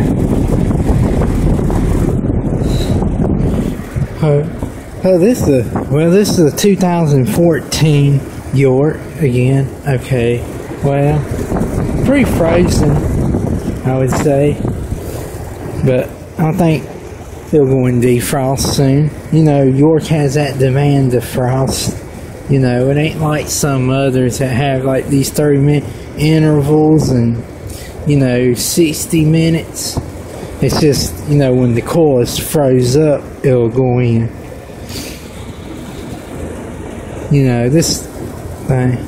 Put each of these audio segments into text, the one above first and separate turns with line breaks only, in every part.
here. This is a 2014 York again. Okay, well, pretty frozen, I would say, but I think it'll go in defrost soon. You know, York has that demand to frost. You know, it ain't like some others that have like these 30-minute intervals and, you know, 60 minutes. It's just, you know, when the coil is froze up, it'll go in. You know, this thing.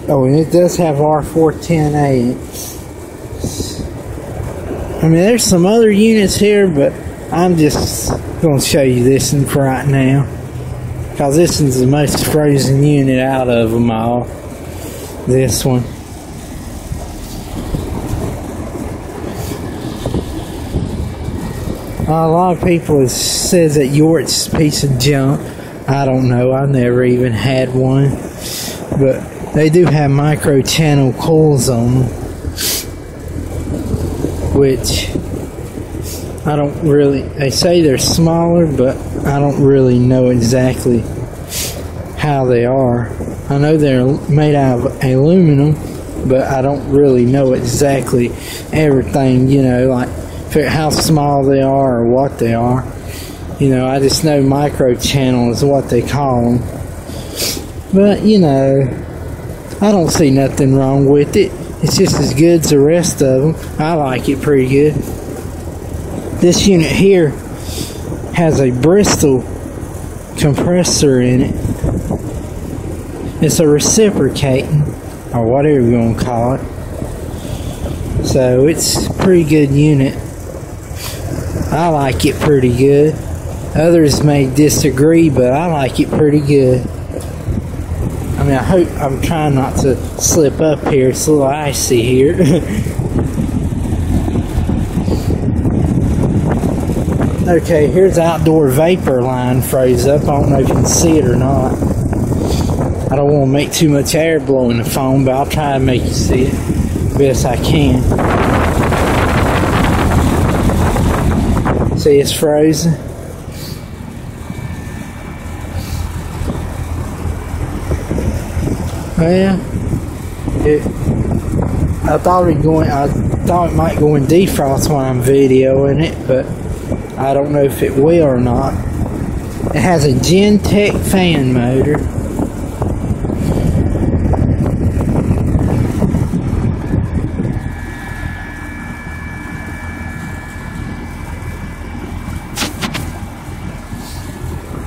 And it does have R410A in it. I mean, there's some other units here, but I'm just going to show you this one for right now, because this one's the most frozen unit out of them all. This one. A lot of people says that York's a piece of junk. I don't know. I never even had one. But they do have micro channel coils on them, which I don't really, they say they're smaller, but I don't really know exactly how they are. I know they're made out of aluminum, but I don't really know exactly everything, you know, like how small they are or what they are. You know, I just know micro channel is what they call them. But, you know, I don't see nothing wrong with it. It's just as good as the rest of them. I like it pretty good. This unit here has a Bristol compressor in it. It's a reciprocating, or whatever you're going to call it. So it's a pretty good unit. I like it pretty good. Others may disagree, but I like it pretty good. I mean, I'm trying not to slip up here. It's a little icy here. Okay, here's the outdoor vapor line froze up. I don't know if you can see it or not. I don't want to make too much air blowing the phone, but I'll try to make you see it best I can. See, it's frozen. Well, I thought it might go in defrost when I'm videoing it, but I don't know if it will or not. It has a Gentech fan motor.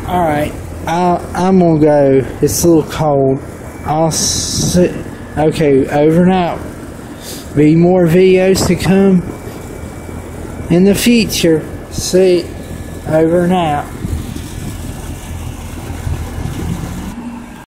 Alright, I'm gonna go. It's a little cold. I'll sit. Okay, over and out. Be more videos to come in the future. See, over and out.